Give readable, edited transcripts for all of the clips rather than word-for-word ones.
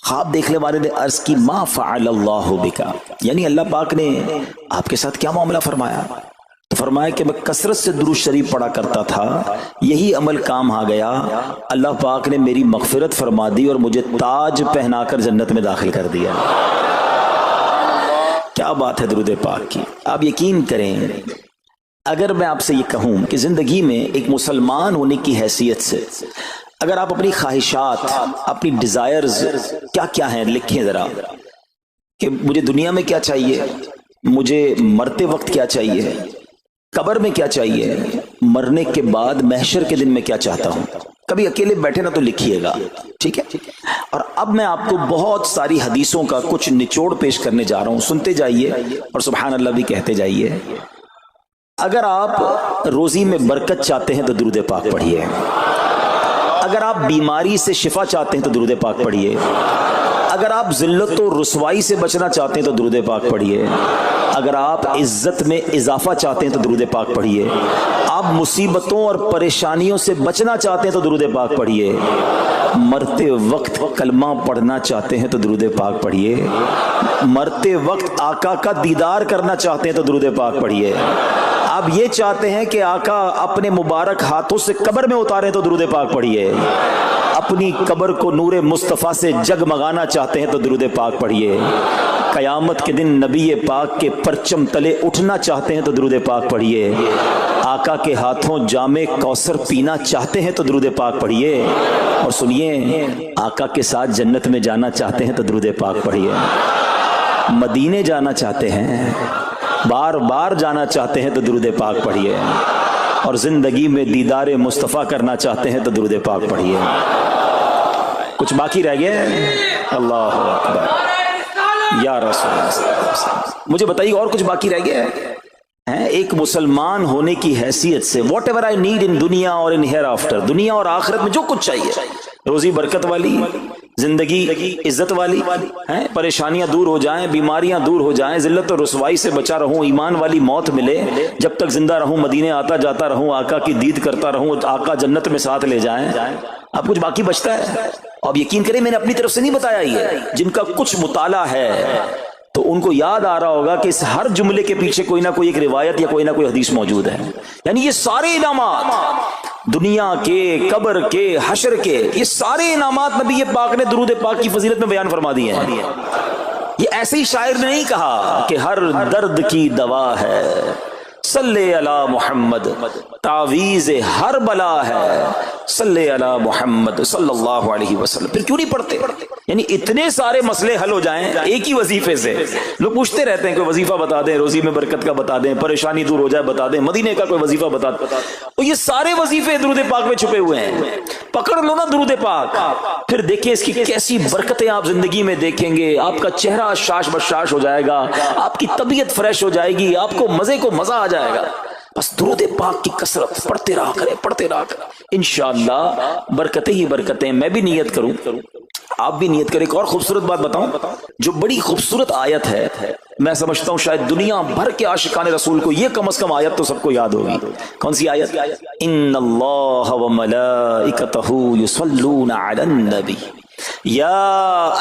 خواب دیکھنے والے نے عرض کی ما فعل اللہ بکا، یعنی اللہ پاک نے آپ کے ساتھ کیا معاملہ فرمایا؟ تو فرمایا کہ میں کثرت سے درود شریف پڑھا کرتا تھا، یہی عمل کام آ گیا، اللہ پاک نے میری مغفرت فرما دی اور مجھے تاج پہنا کر جنت میں داخل کر دیا۔ کیا بات ہے درود پاک کی! آپ یقین کریں، اگر میں آپ سے یہ کہوں کہ زندگی میں ایک مسلمان ہونے کی حیثیت سے اگر آپ اپنی خواہشات، اپنی ڈیزائرز کیا کیا ہیں لکھیں ذرا، کہ مجھے دنیا میں کیا چاہیے، مجھے مرتے وقت کیا چاہیے، قبر میں کیا چاہیے، مرنے کے بعد محشر کے دن میں کیا چاہتا ہوں، کبھی اکیلے بیٹھے نا تو لکھیے گا، ٹھیک ہے؟ اور اب میں آپ کو بہت ساری حدیثوں کا کچھ نچوڑ پیش کرنے جا رہا ہوں، سنتے جائیے اور سبحان اللہ بھی کہتے جائیے۔ اگر آپ روزی میں برکت چاہتے ہیں تو درود پاک پڑھیے، اگر آپ بیماری سے شفا چاہتے ہیں تو درود پاک پڑھیے، اگر آپ ذلت و رسوائی سے بچنا چاہتے ہیں تو درود پاک پڑھیے، اگر آپ عزت میں اضافہ چاہتے ہیں تو درود پاک پڑھیے، آپ مصیبتوں اور پریشانیوں سے بچنا چاہتے ہیں تو درود پاک پڑھیے، مرتے وقت کلمہ پڑھنا چاہتے ہیں تو درود پاک پڑھیے، مرتے وقت آقا کا دیدار کرنا چاہتے ہیں تو درود پاک پڑھیے، آپ یہ چاہتے ہیں کہ آقا اپنے مبارک ہاتھوں سے قبر میں اتاریں تو درود پاک پڑھیے، اپنی قبر کو نور مصطفیٰ سے جگمگانا چاہتے ہیں تو درود پاک پڑھیے، قیامت کے دن نبی پاک کے پرچم تلے اٹھنا چاہتے ہیں تو درود پاک پڑھیے، آقا کے ہاتھوں جام کوثر پینا چاہتے ہیں تو درود پاک پڑھیے، اور سنیے آقا کے ساتھ جنت میں جانا چاہتے ہیں تو درود پاک پڑھیے، مدینے جانا چاہتے ہیں، بار بار جانا چاہتے ہیں تو درود پاک پڑھیے، اور زندگی میں دیدار مصطفیٰ کرنا چاہتے ہیں تو درود پاک پڑھیے۔ کچھ باقی رہ گیا ہے؟ اللہ اکبر یا رسول اللہ، مجھے بتائیے اور کچھ باقی رہ گیا ہے؟ ایک مسلمان ہونے کی حیثیت سے what ever I need in دنیا اور ان ہیئر آفٹر، دنیا اور آخرت میں جو کچھ چاہیے، روزی برکت والی، زندگی عزت والی، پریشانیاں دور ہو جائیں، بیماریاں دور ہو جائیں، ذلت و رسوائی سے بچا رہوں، ایمان والی موت ملے، جب تک زندہ رہوں مدینے آتا جاتا رہوں، آقا کی دید کرتا رہوں، آقا جنت میں ساتھ لے جائیں۔ اب کچھ باقی بچتا ہے؟ اب یقین کریں میں نے اپنی طرف سے نہیں بتایا، یہ جن کا کچھ مطالعہ ہے تو ان کو یاد آ رہا ہوگا کہ اس ہر جملے کے پیچھے کوئی نہ کوئی ایک روایت یا کوئی نہ کوئی حدیث موجود ہے، یعنی یہ سارے انعامات دنیا کے، قبر کے، حشر کے، یہ سارے انعامات نبی پاک نے درود پاک کی فضیلت میں بیان فرما دیے ہیں۔ یہ ایسے ہی شاعر نے نہیں کہا کہ ہر درد کی دوا ہے صلی علی محمد، تعویذ ہر بلا ہے صلی علی محمد صلی اللہ علیہ وسلم۔ پھر کیوں نہیں پڑھتے؟ یعنی اتنے سارے مسئلے حل ہو جائیں ایک ہی وظیفے سے۔ لوگ پوچھتے رہتے ہیں کوئی وظیفہ بتا دیں، روزی میں برکت کا بتا دیں، پریشانی دور ہو جائے بتا دیں، مدینے کا کوئی وظیفہ بتا دیں، اور یہ سارے وظیفے درود پاک میں چھپے ہوئے ہیں۔ پکڑ لو نا درود پاک، پھر دیکھیں اس کی کیسی برکتیں آپ زندگی میں دیکھیں گے، آپ کا چہرہ شاش بشاش ہو جائے گا، آپ کی طبیعت فریش ہو جائے گی، آپ کو مزے کو مزہ آ جائے گا۔ بس درود پاک کی کثرت پڑھتے رہا کریں، پڑھتے رہا کریں، انشاءاللہ برکتیں ہی برکتیں۔ میں بھی نیت کروں، آپ بھی نیت کریں۔ ایک اور خوبصورت بات بتاؤں، جو بڑی خوبصورت آیت ہے، میں سمجھتا ہوں شاید دنیا بھر کے عاشقان رسول کو یہ کم از کم آیت تو سب کو یاد ہوگی۔ کون سی آیت؟ ان اللہ وملائکتہ یصلون علی النبی یا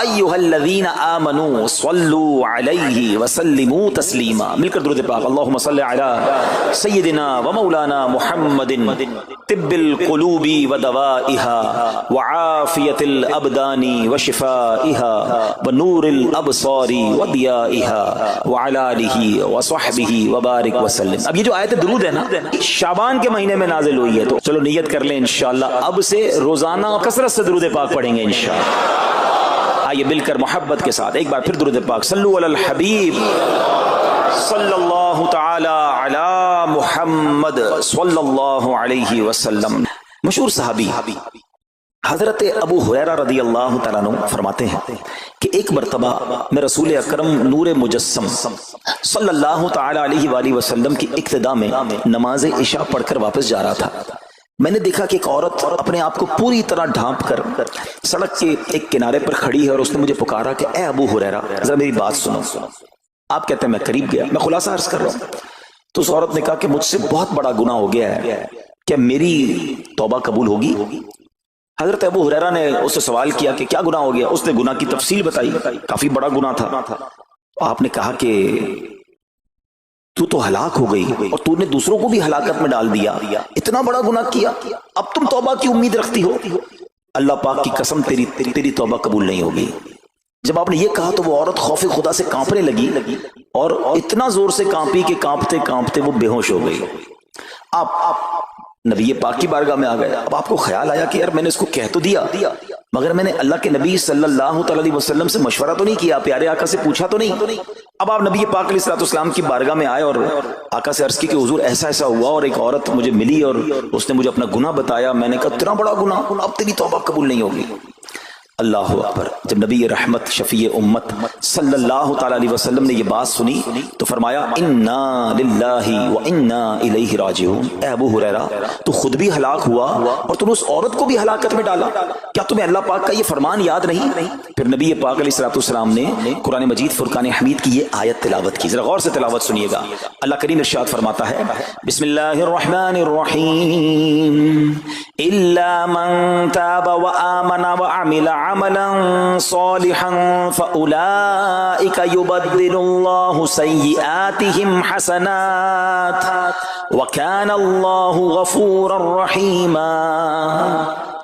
ایھا الذین آمنوا صلوا علیہ وسلموا تسلیما۔ مل کر درود پاک، اللہم صل علی سیدنا ومولانا محمد طب القلوب ودوائها وعافیۃ الابدان وشفائها ونور الابصار وضیائها وعلی آلہ وصحبہ وبارک وسلم۔ اب یہ جو آیت درود ہے نا، شعبان کے مہینے میں نازل ہوئی ہے، تو چلو نیت کر لیں انشاءاللہ اب سے روزانہ کثرت سے درود پاک پڑھیں گے انشاءاللہ۔ آئیے مل کر محبت کے ساتھ ایک بار پھر درود پاک، صلو علی الحبیب صلی اللہ تعالی علی محمد صلی اللہ علیہ وسلم۔ مشہور صحابی حضرت ابو ہریرہ رضی اللہ تعالیٰ عنہ فرماتے ہیں کہ ایک مرتبہ میں رسول اکرم نور مجسم صلی اللہ تعالی علیہ وآلہ وسلم کی اقتداء میں نماز عشاء پڑھ کر واپس جا رہا تھا۔ میں نے دیکھا کہ ایک عورت اپنے آپ کو پوری طرح ڈھانپ کر سڑک کے ایک کنارے پر کھڑی ہے، اور اس نے مجھے پکارا کہ اے ابو ہریرہ ذرا میری بات سنو۔ آپ کہتے ہیں میں قریب گیا، میں خلاصہ عرض کر رہا ہوں، تو اس عورت نے کہا کہ مجھ سے بہت بڑا گناہ ہو گیا ہے، کیا میری توبہ قبول ہوگی؟ حضرت ابو ہریرہ نے اس سے سوال کیا کہ کیا گناہ ہو گیا؟ اس نے گناہ کی تفصیل بتائی، کافی بڑا گناہ تھا۔ آپ نے کہا کہ تو ہلاک ہو گئی اور تو نے دوسروں کو بھی ہلاکت میں ڈال دیا، اتنا بڑا گناہ کیا، اب تم توبہ کی امید رکھتی ہو؟ اللہ پاک کی قسم تیری توبہ قبول نہیں ہوگی۔ جب آپ نے یہ کہا تو وہ عورت خوف خدا سے کانپنے لگی اور اتنا زور سے کانپی کہ کانپتے کانپتے وہ بے ہوش ہو گئی۔ آپ نبی پاک کی بارگاہ میں آ گئے۔ اب آپ کو خیال آیا کہ یار میں نے اس کو کہہ تو دیا، مگر میں نے اللہ کے نبی صلی اللہ علیہ وسلم سے مشورہ تو نہیں کیا، پیارے آقا سے پوچھا تو نہیں۔ اب آپ نبی پاک علیہ السلام کی بارگاہ میں آئے اور آقا سے عرض کی کہ حضور ایسا ایسا ہوا اور ایک عورت مجھے ملی اور اس نے مجھے اپنا گناہ بتایا، میں نے کہا اتنا بڑا گناہ، اب تیری توبہ قبول نہیں ہوگی۔ اللہ اکبر۔ جب نبی رحمت شفیع امت صلی اللہ تعالی علیہ وسلم نے یہ بات سنی تو فرمایا انا للہ و انا الیہ راجعون۔ اے ابو ہریرہ تو خود بھی ہلاک ہوا اور تم نے اس عورت کو بھی ہلاکت میں ڈالا، کیا تمہیں اللہ پاک کا یہ فرمان یاد نہیں؟ پھر نبی پاک علیہ السلام نے قرآن مجید فرقان حمید کی یہ آیت تلاوت کی، ذرا غور سے تلاوت سنیے گا۔ اللہ کریم ارشاد فرماتا ہے بسم اللہ الرحمن الرحیم الا من تاب وآمن وعمل عملا صالحا فأولئك يبدل الله سيئاتهم حسنات وكان الله غفورا رحيما۔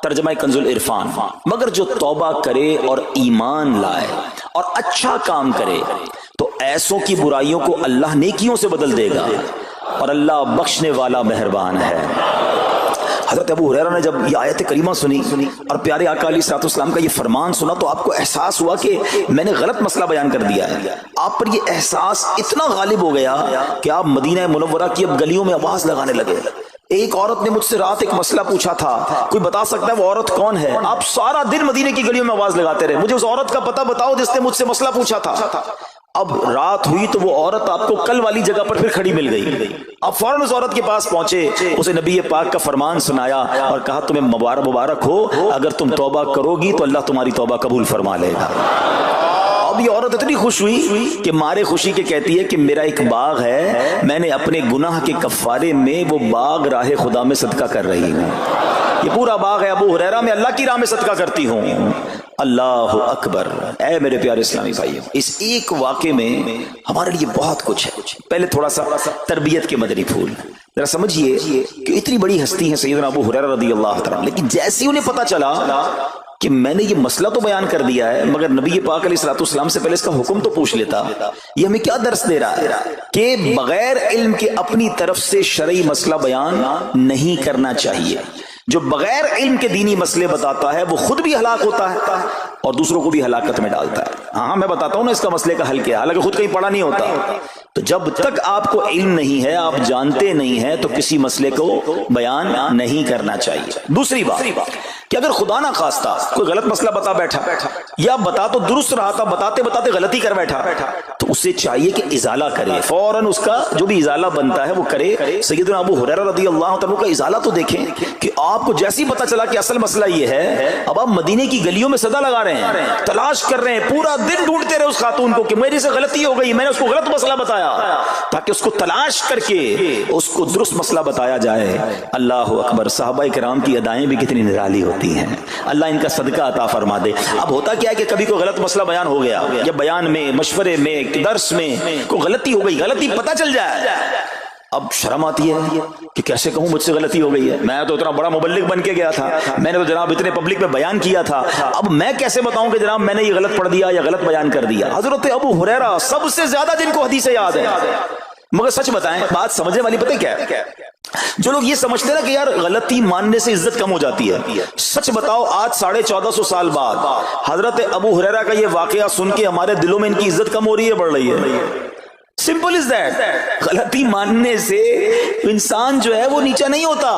ترجمہ کنز العرفان، مگر جو توبہ کرے اور ایمان لائے اور اچھا کام کرے تو ایسوں کی برائیوں کو اللہ نیکیوں سے بدل دے گا اور اللہ بخشنے والا مہربان ہے۔ حضرت ابو ہریرہ نے جب یہ آیت کریمہ سنی اور پیارے آقا علیہ السلام کا یہ فرمان سنا تو آپ کو احساس ہوا کہ میں نے غلط مسئلہ بیان کر دیا ہے۔ آپ پر یہ احساس اتنا غالب ہو گیا کہ آپ مدینہ منورہ کی اب گلیوں میں آواز لگانے لگے۔ ایک عورت نے مجھ سے رات ایک مسئلہ پوچھا تھا، کوئی بتا سکتا ہے وہ عورت کون ہے؟ آپ سارا دن مدینے کی گلیوں میں آواز لگاتے رہے، مجھے اس عورت کا پتہ بتاؤ جس نے مجھ سے مسئلہ پوچھا تھا۔ اب رات ہوئی تو وہ عورت آپ کو کل والی جگہ پر پھر کھڑی مل گئی۔ آپ فوراً اس عورت کے پاس پہنچے، اسے نبی پاک کا فرمان سنایا اور کہا تمہیں مبارک ہو، اگر تم توبہ کرو گی تو اللہ تمہاری توبہ قبول فرما لے گا۔ اب یہ عورت اتنی خوش ہوئی کہ مارے خوشی کے کہتی ہے کہ میرا ایک باغ ہے، میں نے اپنے گناہ کے کفارے میں وہ باغ راہ خدا میں صدقہ کر رہی ہوں۔ یہ پورا باغ ہے ابو ہریرہ میں اللہ کی راہ میں صدقہ کرتی ہوں۔ اللہ اکبر۔ اے میرے پیارے اسلامی بھائیو، اس ایک واقعے میں ہمارے لیے بہت کچھ ہے۔ پہلے تھوڑا سا تربیت کے مدنی پھول ذرا سمجھیے کہ اتنی بڑی ہستی ہے سیدنا ابو ہریرہ رضی اللہ تعالیٰ، لیکن جیسے انہیں پتا چلا کہ میں نے یہ مسئلہ تو بیان کر دیا ہے مگر نبی پاک علیہ السلام سے پہلے اس کا حکم تو پوچھ لیتا، یہ ہمیں کیا درس دے رہا ہے کہ بغیر علم کے اپنی طرف سے شرعی مسئلہ بیان نہیں کرنا چاہیے۔ جو بغیر علم کے دینی مسئلے بتاتا ہے وہ خود بھی ہلاک ہوتا ہے اور دوسروں کو بھی ہلاکت میں ڈالتا ہے۔ ہاں میں بتاتا ہوں نا اس کا مسئلے کا حل کیا، حالانکہ خود کہیں پڑھا نہیں ہوتا۔ تو جب تک آپ کو علم نہیں ہے، آپ جانتے نہیں ہیں، تو کسی مسئلے کو بیان نہیں کرنا چاہیے۔ دوسری بات کہ اگر خدا نہ خواستہ کوئی غلط مسئلہ بتا بیٹھا یا بتا تو درست رہا تھا، بتاتے بتاتے غلطی کر بیٹھا، تو اسے چاہیے کہ ازالہ کرے، فوراً اس کا جو بھی ازالہ بنتا ہے وہ کرے۔ سیدنا ابو ہریرہ رضی اللہ تعالیٰ کا ازالہ تو دیکھیں کہ آپ کو جیسے ہی پتا چلا کہ اصل مسئلہ یہ ہے، اب آپ مدینے کی گلیوں میں صدا لگا رہے ہیں، تلاش کر رہے ہیں، پورا دن ڈھونڈتے رہے اس خاتون کو کہ میری سے غلطی ہو گئی، میں نے اس کو غلط مسئلہ بتایا، تاکہ اس کو تلاش کر کے اس کو درست مسئلہ بتایا جائے۔ اللہ اکبر۔ صحابہ کرام کی ادائیں بھی کتنی نرالی ہوتی ہیں، اللہ ان کا صدقہ عطا فرما دے۔ اب ہوتا کیا ہے کہ کبھی کوئی غلط مسئلہ بیان ہو گیا یا بیان میں، مشورے میں، درس میں کوئی غلطی ہو گئی، غلطی پتہ چل جائے، اب شرم آتی ہے کہ کیسے کہوں مجھ سے غلطی ہو گئی ہے، میں تو اتنا بڑا مبلغ بن کے گیا تھا، میں نے تو جناب اتنے پبلک میں بیان کیا تھا، اب میں کیسے بتاؤں کہ جناب میں نے یہ غلط پڑھ دیا یا غلط بیان کر دیا۔ حضرت ابو ہریرہ سب سے زیادہ جن کو حدیثیں یاد ہے، مگر سچ بتائیں بات سمجھنے والی پتہ کیا ہے؟ جو لوگ یہ سمجھتے ہیں نا کہ یار غلطی ماننے سے عزت کم ہو جاتی ہے، سچ بتاؤ آج 1450 سال بعد حضرت ابو ہریرہ کا یہ واقعہ سن کے ہمارے دلوں میں ان کی عزت کم ہو رہی ہے، بڑھ رہی ہے؟ Simple is that. غلطی ماننے سے انسان جو ہے وہ نیچا نہیں ہوتا۔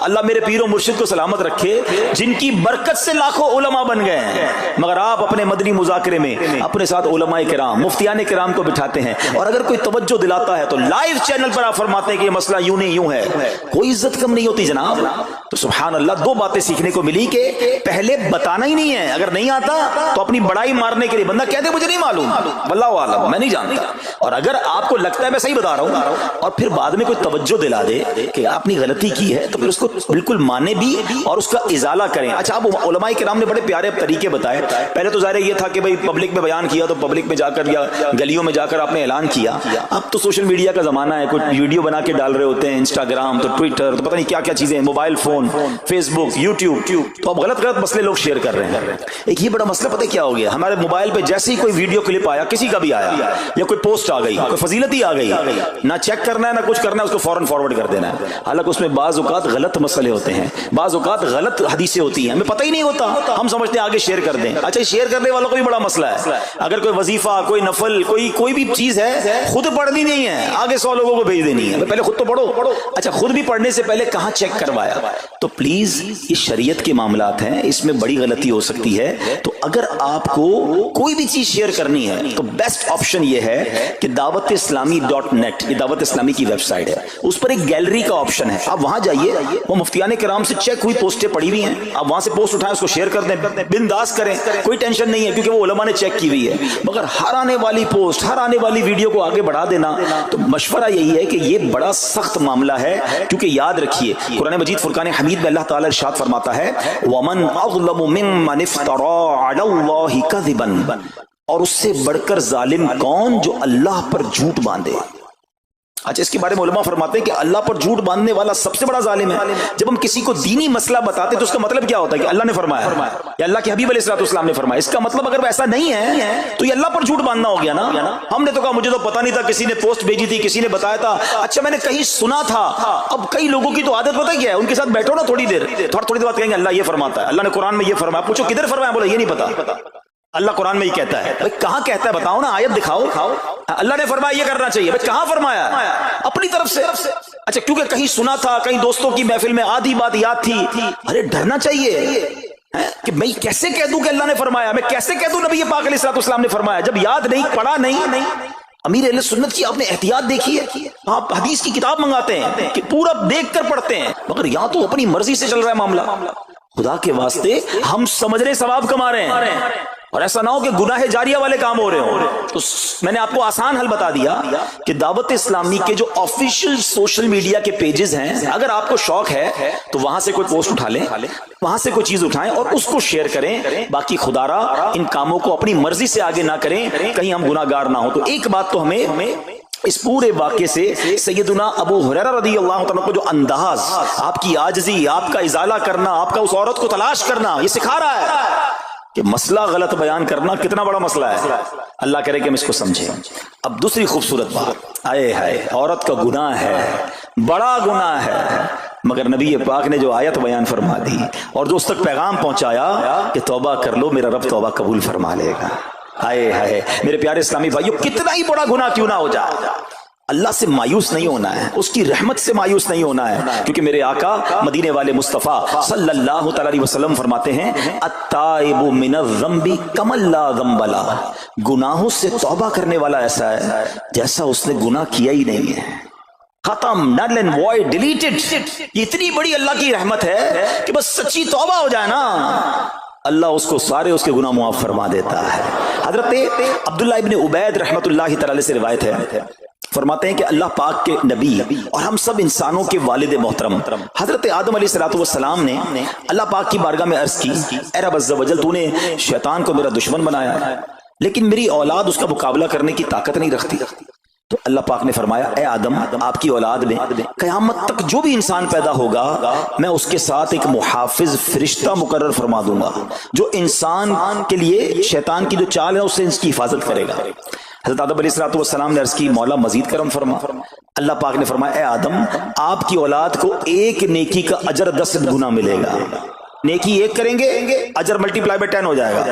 اللہ میرے پیر و مرشد کو سلامت رکھے، جن کی برکت سے لاکھوں علماء بن گئے ہیں، مگر آپ اپنے مدنی مذاکرے میں اپنے ساتھ علماء کرام، مفتیان کرام کو بٹھاتے ہیں، اور اگر کوئی توجہ دلاتا ہے تو لائیو چینل پر آپ فرماتے ہیں کہ یہ مسئلہ یوں نہیں یوں ہے، کوئی عزت کم نہیں ہوتی جناب۔ تو سبحان اللہ، دو باتیں سیکھنے کو ملی کہ پہلے بتانا ہی نہیں ہے، اگر نہیں آتا تو اپنی بڑائی مارنے کے لیے بندہ کہتے مجھے نہیں معلوم، واللہ اعلم میں نہیں جانتا، اور اگر آپ کو لگتا ہے میں صحیح بتا رہا ہوں اور پھر بعد میں کوئی توجہ دلا دے کہ آپ نے غلطی کی ہے تو پھر اس کو بالکل مانے بھی اور اس کا ازالہ کریں. اچھا اب علماء کرام نے بڑے پیارے طریقے بتائے. پہلے تو ظاہر یہ تھا کہ بھائی پبلک میں بیان کیا تو پبلک میں جا کر یا گلیوں میں جا کر آپ نے اعلان کیا. اب تو سوشل میڈیا کا زمانہ ہے, کچھ ویڈیو بنا کے ڈال رہے ہوتے ہیں, انسٹاگرام تو ٹویٹر تو پتہ نہیں کیا کیا چیزیں, موبائل فون, فیس بک, یوٹیوب, تو اب غلط غلط مسئلے لوگ شیئر کر رہے ہیں. ایک یہ بڑا مسئلہ پتہ کیا ہو گیا, ہمارے موبائل پہ جیسے ہی کوئی ویڈیو کلپ آیا, کسی کا بھی آیا یا کوئی پوسٹ آ گئی, کوئی فضیلت ہی آ گئی, نہ چیک کرنا ہے نہ کچھ کرنا ہے, اس کو فوراً فارورڈ کر دینا ہے. حالانکہ اس میں بعض اوقات غلط مسئلے ہوتے ہیں, بعض اوقات غلط حدیثیں ہوتی ہیں, ہمیں پتہ ہی نہیں ہوتا, ہم سمجھتے ہیں آگے شیئر کر دیں. اچھا شیئر کرنے والوں کو بھی بڑا مسئلہ ہے. اگر کوئی وظیفہ, کوئی نفل, کوئی بھی چیز ہے, خود پڑھنی نہیں ہے, آگے 100 لوگوں کو بھیج دینی ہے, پہلے خود تو پڑھو. اچھا خود بھی پڑھنے سے پہلے کہاں چیک کروایا؟ تو پلیز یہ شریعت کے معاملات ہیں, اس میں بڑی غلطی ہو سکتی ہے. تو اگر آپ کو کوئی بھی چیز شیئر کرنی ہے تو بیسٹ آپشن یہ ہے کہ دعوت اسلامی .net, یہ دعوت اسلامی کی ویب سائٹ ہے, اس پر ایک گیلری کا آپشن ہے. آپ وہاں جائیے, وہ مفتیان کرام سے چیک ہوئی پوسٹیں پڑی ہوئی ہیں, آپ وہاں سے پوسٹ اٹھائیں, اس کو شیئر کر دیں, بنداز کریں, کوئی ٹینشن نہیں ہے کیونکہ وہ علماء نے چیک کی ہوئی ہے. مگر ہر آنے والی پوسٹ, ہر آنے والی ویڈیو کو آگے بڑھا دینا, تو مشورہ یہی ہے کہ یہ بڑا سخت معاملہ ہے. کیونکہ یاد رکھیے قرآن مجید فرقان حمید میں اللہ تعالی ارشاد فرماتا ہے وَمَنْ أَظْلَمُ مِمَّنِ افْتَرَىٰ عَلَى اللَّهِ كَذِبًا, اور اس سے بڑھ کر ظالم کون جو اللہ پر جھوٹ باندھے. اچھا اس کے بارے میں علماء فرماتے ہیں کہ اللہ پر جھوٹ باندھنے والا سب سے بڑا ظالم ہے. جب ہم کسی کو دینی مسئلہ بتاتے تو اس کا مطلب کیا ہوتا ہے کہ اللہ نے فرمایا یا اللہ کے حبیب علیہ السلام نے فرمایا. اس کا مطلب اگر ایسا نہیں ہے تو یہ اللہ پر جھوٹ باندھنا ہو گیا نا. ہم نے تو کہا مجھے تو پتہ نہیں تھا, کسی نے پوسٹ بھیجی تھی, کسی نے بتایا تھا, اچھا میں نے کہیں سنا تھا. اب کئی لوگوں کی تو عادت پتہ کیا ہے, ان کے ساتھ بیٹھو نا تھوڑی دیر بعد کہیں گے اللہ یہ فرماتا ہے, اللہ نے قرآن میں یہ فرمایا. پوچھو کدھر فرمایا, بولا یہ نہیں پتا, اللہ قرآن میں یہ کہتا ہے. کہاں کہتا ہے بتاؤ نا, آیت دکھاؤ. اللہ نے فرمایا یہ کرنا چاہیے, کہاں فرمایا؟ اپنی طرف سے. اچھا کیونکہ کہیں سنا تھا, کہیں دوستوں کی محفل میں آدھی بات یاد تھی. ارے ڈرنا چاہیے کہ میں کیسے کہہ دوں کہ اللہ نے فرمایا, میں کیسے کہہ دوں نبی پاک علیہ السلام نے فرمایا, جب یاد نہیں, پڑھا نہیں. امیر اہل سنت کی آپ نے احتیاط دیکھی ہے, آپ حدیث کی کتاب منگاتے ہیں کہ پورا دیکھ کر پڑھتے ہیں, مگر یہاں تو اپنی مرضی سے چل رہا ہے معاملہ. خدا کے واسطے ہم سمجھ رہے ثواب کما رہے ہیں, اور ایسا نہ ہو کہ گناہ جاریہ والے کام ہو رہے ہوں. تو میں نے آپ کو آسان حل بتا دیا کہ دعوت اسلامی کے جو آفیشیل سوشل میڈیا کے پیجز ہیں, اگر آپ کو شوق ہے تو وہاں سے کوئی پوسٹ اٹھا لیں, وہاں سے کوئی چیز اٹھائیں اور اس کو شیئر کریں. باقی خدا را ان کاموں کو اپنی مرضی سے آگے نہ کریں, کہیں ہم گناہ گار نہ ہوں. تو ایک بات تو ہمیں اس پورے واقعے سے سیدنا ابو ہریرہ رضی اللہ تعالیٰ کو جو انداز, آپ کی عاجزی, آپ کا ازالہ کرنا, آپ کا اس عورت کو تلاش کرنا, یہ سکھا رہا ہے کہ مسئلہ غلط بیان کرنا کتنا بڑا مسئلہ ہے. اللہ کرے کہ ہم اس کو سمجھیں. اب دوسری خوبصورت بات, آئے ہائے عورت کا گناہ ہے, بڑا گناہ ہے, مگر نبی پاک نے جو آیت بیان فرما دی اور جو اس تک پیغام پہنچایا کہ توبہ کر لو, میرا رب توبہ قبول فرما لے گا. آئے ہائے میرے پیارے اسلامی بھائیو, کتنا ہی بڑا گناہ کیوں نہ ہو جائے, اللہ سے مایوس نہیں ہونا ہے, اس کی رحمت سے مایوس نہیں ہونا ہے. کیونکہ میرے آقا مدینے والے مصطفیٰ صلی اللہ تعالی علیہ وسلم فرماتے ہیں التائب من الذنب کمن لا ذنب لہ, گناہوں سے توبہ کرنے والا ایسا ہے جیسا اس نے گناہ کیا ہی نہیں ہے. ختم, نل اینڈ وائڈ, ڈیلیٹڈ. یہ اتنی بڑی اللہ کی رحمت ہے کہ بس سچی توبہ ہو جائے نا, اللہ اس کو سارے اس کے گناہ معاف فرما دیتا ہے. حضرت عبداللہ ابن عبید رحمت اللہ تعالی سے روایت ہے, فرماتے ہیں کہ اللہ پاک کے نبی اور ہم سب انسانوں کے والد محترم حضرت آدم علیہ السلام نے اللہ پاک کی بارگاہ میں عرض کی, اے رب عز و جل, تو نے شیطان کو میرا دشمن بنایا ہے, لیکن میری اولاد اس کا مقابلہ کرنے کی طاقت نہیں رکھتی. تو اللہ پاک نے فرمایا اے آدم, آپ کی اولاد میں قیامت تک جو بھی انسان پیدا ہوگا میں اس کے ساتھ ایک محافظ فرشتہ مقرر فرما دوں گا جو انسان کے لیے شیطان کی جو چال ہے اس سے اس کی حفاظت کرے گا. حضرت آدم علیہ السلام نے عرض کی مولا مزید کرم فرما. اللہ پاک نے فرمایا اے آدم, آپ کی اولاد کو ایک نیکی کا اجر 10 گنا ملے گا. نیکی ایک کریں گے اجر ملٹی پلائی بائی 10 ہو جائے گا.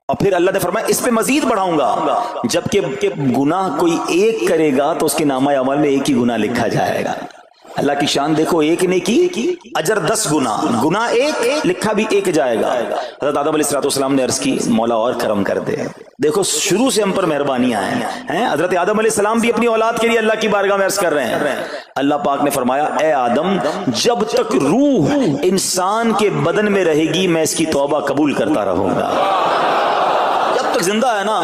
اور پھر اللہ نے فرمایا اس پہ مزید بڑھاؤں گا, جبکہ گناہ کوئی ایک کرے گا تو اس کے نامہ عمل میں ایک ہی گناہ لکھا جائے گا. اللہ کی شان دیکھو, ایک نیکی اجر 10 گنا, گناہ ایک لکھا بھی ایک جائے گا. حضرت آدم علیہ السلام نے عرض کی مولا اور کرم کر دے. دیکھو شروع سے ہم پر مہربانیاں ہیں. حضرت آدم علیہ السلام بھی اپنی اولاد کے لیے اللہ کی بارگاہ میں عرض کر رہے ہیں. اللہ پاک نے فرمایا اے آدم, جب تک روح انسان کے بدن میں رہے گی میں اس کی توبہ قبول کرتا رہوں گا. جب تک زندہ ہے نا,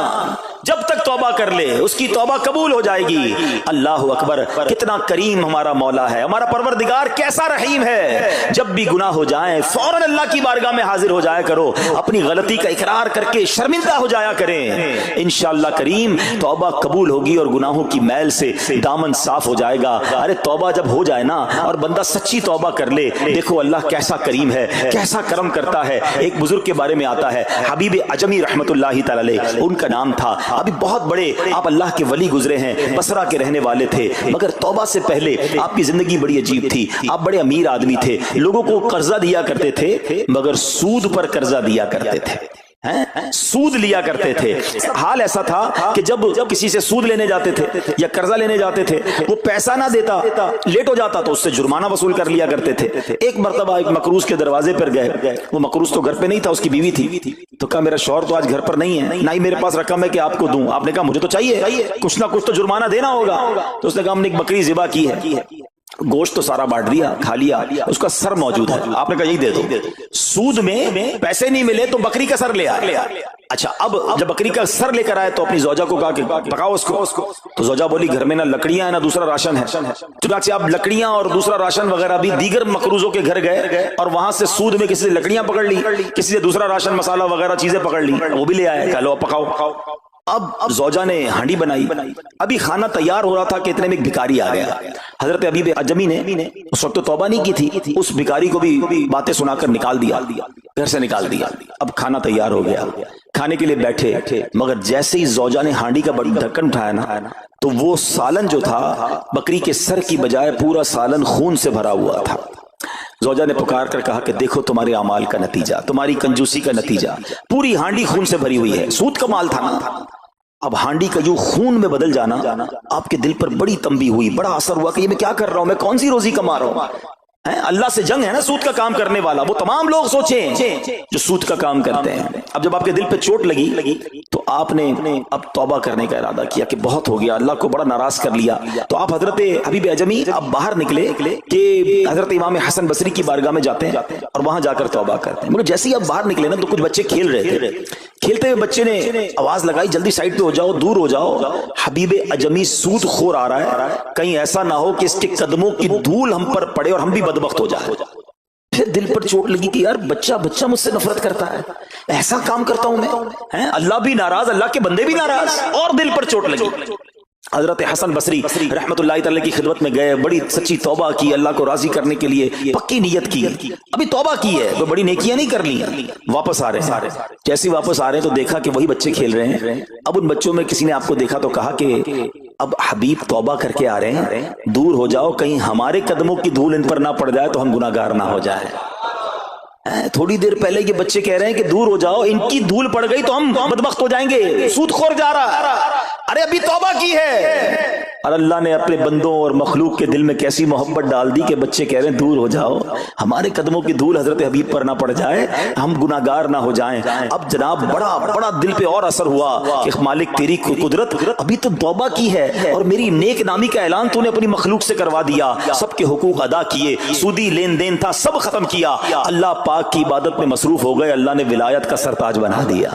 جب تک توبہ کر لے اس کی توبہ قبول ہو جائے گی۔ اللہ اکبر، کتنا کریم ہمارا مولا ہے، ہمارا پروردگار کیسا رحیم ہے۔ جب بھی گناہ ہو جائیں فوراً اللہ کی بارگاہ میں حاضر ہو جایا کرو، اپنی غلطی کا اقرار کر کے شرمندہ ہو جایا کریں، انشاءاللہ کریم توبہ قبول ہوگی اور گناہوں کی میل سے دامن صاف ہو جائے گا۔ ارے توبہ جب ہو جائے نا اور بندہ سچی توبہ کر لے، دیکھو اللہ کیسا کریم ہے، کیسا کرم کرتا ہے۔ ایک بزرگ کے بارے میں آتا ہے، حبیب عجمی رحمت اللہ تعالی علیہ ان کا نام تھا، ابھی بہت بڑے آپ اللہ کے ولی گزرے ہیں، بصرہ کے رہنے والے تھے، مگر توبہ سے پہلے آپ کی زندگی بڑی عجیب تھی۔ آپ بڑے امیر آدمی تھے، لوگوں کو قرضہ دیا کرتے تھے مگر سود پر قرضہ دیا کرتے تھے، سود لیا کرتے تھے۔ حال ایسا تھا کہ جب کسی سے سود لینے جاتے تھے یا قرضہ لینے جاتے تھے، وہ پیسہ نہ دیتا، لیٹ ہو جاتا تو اس سے جرمانہ وصول کر لیا کرتے تھے۔ ایک مرتبہ ایک مقروض کے دروازے پر گئے، وہ مقروض تو گھر پہ نہیں تھا، اس کی بیوی تھی، تو کہا میرا شوہر تو آج گھر پر نہیں ہے، نہ ہی میرے پاس رقم ہے کہ آپ کو دوں۔ آپ نے کہا مجھے تو چاہیے، کچھ نہ کچھ تو جرمانہ دینا ہوگا۔ تو اس نے کہا ہم نے ایک بکری ذبح کی ہے، گوشت تو سارا بانٹ دیا، کھا لیا، اس کا سر موجود ہے، آپ نے کہا یہی دے دو۔ سود میں پیسے نہیں ملے تو بکری کا سر لے آیا۔ اچھا اب جب بکری کا سر لے کر آئے تو اپنی زوجہ کو کہا کہ پکاؤ اس کو، تو زوجہ بولی گھر میں نہ لکڑیاں ہیں نہ دوسرا راشن ہے۔ چنانچہ اب لکڑیاں اور دوسرا راشن وغیرہ بھی دیگر مقروضوں کے گھر گئے اور وہاں سے سود میں کسی سے لکڑیاں پکڑ لی، کسی سے دوسرا راشن مسالہ وغیرہ چیزیں پکڑ لی، وہ بھی لے آئے، کہا لو پکاؤ۔ اب زوجہ نے ہانڈی بنائی، ابھی کھانا تیار ہو رہا تھا کہ اتنے میں ایک بھکاری آ گیا۔ حضرت حبیب عجمی نے اس وقت تو توبہ نہیں کی تھی، اس بھکاری کو بھی باتیں سنا کر نکال دیا، گھر سے نکال دیا۔ اب کھانا تیار ہو گیا، کھانے کے لیے بیٹھے، مگر جیسے ہی زوجہ نے ہانڈی کا ڈھکن اٹھایا نا تو وہ سالن جو تھا بکری کے سر کی بجائے پورا سالن خون سے بھرا ہوا تھا۔ زوجہ نے پکار کر کہا کہ دیکھو تمہارے اعمال کا نتیجہ، تمہاری کنجوسی کا نتیجہ، پوری ہانڈی خون سے بھری ہوئی ہے، سود کا مال تھا نا۔ اب ہانڈی کا یوں خون میں بدل جانا آپ کے دل پر بڑی تنبیہ ہوئی، بڑا اثر ہوا کہ یہ میں کیا کر رہا ہوں، میں کون سی روزی کما رہا ہوں۔ اللہ سے جنگ ہے نا سود کا کام کرنے والا، وہ تمام لوگ سوچیں جو سود کا کام کرتے ہیں۔ اب جب آپ کے دل پہ چوٹ لگی تو آپ نے اب توبہ کرنے کا ارادہ کیا کہ بہت ہو گیا، اللہ کو بڑا ناراض کر لیا۔ تو آپ حضرت حبیب عجمی اب باہر نکلے کہ حضرت امام حسن بصری کی بارگاہ میں جاتے ہیں اور وہاں جا کر توبہ کرتے ہیں۔ مگر جیسے ہی اب باہر نکلے نا تو کچھ بچے کھیل رہے تھے، کھیلتے ہوئے بچے نے آواز لگائی جلدی سائڈ پہ ہو جاؤ، دور ہو جاؤ، حبیب عجمی سود خور آ رہا ہے، کہیں ایسا نہ ہو کہ اس کے قدموں کی دھول ہم پر پڑے اور ہم بھی بدبخت ہو جائے۔ پھر دل پر چوٹ لگی کہ یار بچہ مجھ سے نفرت کرتا ہے، ایسا کام کرتا ہوں میں، اللہ بھی ناراض، اللہ کے بندے بھی ناراض، اور دل پر چوٹ لگی۔ حضرت حسن بصری رحمت اللہ تعالی کی خدمت میں گئے، بڑی سچی توبہ کی، اللہ کو راضی کرنے کے لیے پکی نیت کی، ابھی توبہ کی ہے، وہ بڑی نیکیاں نہیں کر لی، واپس آ رہے ہیں۔ جیسے واپس آ رہے ہیں تو دیکھا کہ وہی بچے کھیل رہے ہیں۔ اب ان بچوں میں کسی نے آپ کو دیکھا تو کہا کہ اب حبیب توبہ کر کے آ رہے ہیں، دور ہو جاؤ، کہیں ہمارے قدموں کی دھول ان پر نہ پڑ جائے تو ہم گناہگار نہ ہو جائیں۔ تھوڑی دیر پہلے یہ بچے کہہ رہے ہیں کہ دور ہو جاؤ، ان کی دھول پڑ گئی تو ہم بدبخت ہو جائیں گے، سود خور جا رہا، ارے ابھی توبہ کی ہے۔ اور اللہ نے اپنے بندوں اور مخلوق کے دل میں کیسی محبت ڈال دی کہ بچے کہہ رہے ہیں دور ہو جاؤ، ہمارے قدموں کی دھول حضرت حبیب پر نہ پڑ جائے، ہم گناہگار نہ ہو جائیں۔ اب جناب بڑا دل پہ اور اثر ہوا کہ مالک تیری قدرت، ابھی تو توبہ کی ہے اور میری نیک نامی کا اعلان تو نے اپنی مخلوق سے کروا دیا، سب کے حقوق ادا کیے، سودی لین دین تھا سب ختم کیا، اللہ پاک کی عبادت میں مصروف ہو گئے، اللہ نے ولایت کا سرتاج بنا دیا،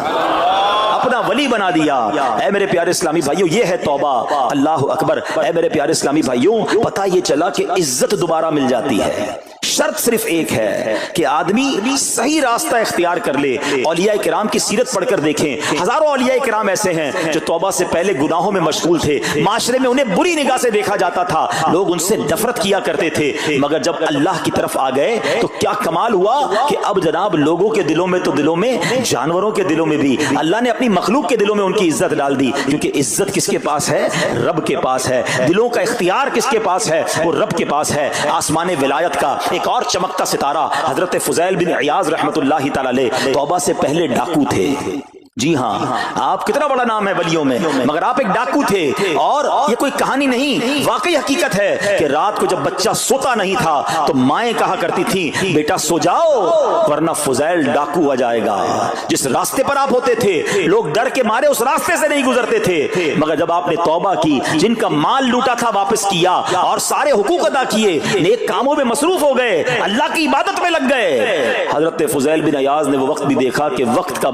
اپنا ولی بنا دیا۔ اے میرے پیارے اسلامی بھائیوں، یہ ہے توبہ، اللہ اکبر۔ اے میرے پیارے اسلامی بھائیوں، پتہ یہ چلا کہ عزت دوبارہ مل جاتی ہے، شرط صرف ایک ہے کہ آدمی صحیح راستہ اختیار کر لے۔ اولیاء کرام کی سیرت پڑھ کر دیکھیں، ہزاروں اولیاء کرام ایسے ہیں جو توبہ سے پہلے گناہوں میں مشغول تھے، معاشرے میں انہیں بری نگاہ سے دیکھا جاتا تھا، لوگ ان سے نفرت کیا کرتے تھے، مگر جب اللہ کی طرف آ گئے تو کیا کمال ہوا کہ اب جناب لوگوں کے دلوں میں تو دلوں میں، جانوروں کے دلوں میں بھی اللہ نے اپنی مخلوق کے دلوں میں ان کی عزت ڈال دی، کیونکہ عزت کس کے پاس ہے؟ رب کے پاس ہے۔ دلوں کا اختیار کس کے پاس ہے؟ وہ رب کے پاس ہے۔ آسمان ولایت کا ایک اور چمکتا ستارہ حضرت فضیل بن عیاض رحمت اللہ تعالی علیہ توبہ سے پہلے ڈاکو تھے۔ جی ہاں، آپ کتنا بڑا نام ہے ولیوں میں، مگر آپ ایک ڈاکو تھے، اور یہ کوئی کہانی نہیں، واقعی حقیقت ہے کہ رات کو جب بچہ سوتا نہیں تھا تو مائیں کہا کرتی تھیں بیٹا سو جاؤ ورنہ فضیل ڈاکو آ جائے گا۔ جس راستے پر آپ ہوتے تھے لوگ ڈر کے مارے اس راستے سے نہیں گزرتے تھے، مگر جب آپ نے توبہ کی، جن کا مال لوٹا تھا واپس کیا اور سارے حقوق ادا کیے، نیک کاموں میں مصروف ہو گئے، اللہ کی عبادت میں لگ گئے، حضرت فضیل بن عیاض نے وہ وقت بھی دیکھا کہ وقت کا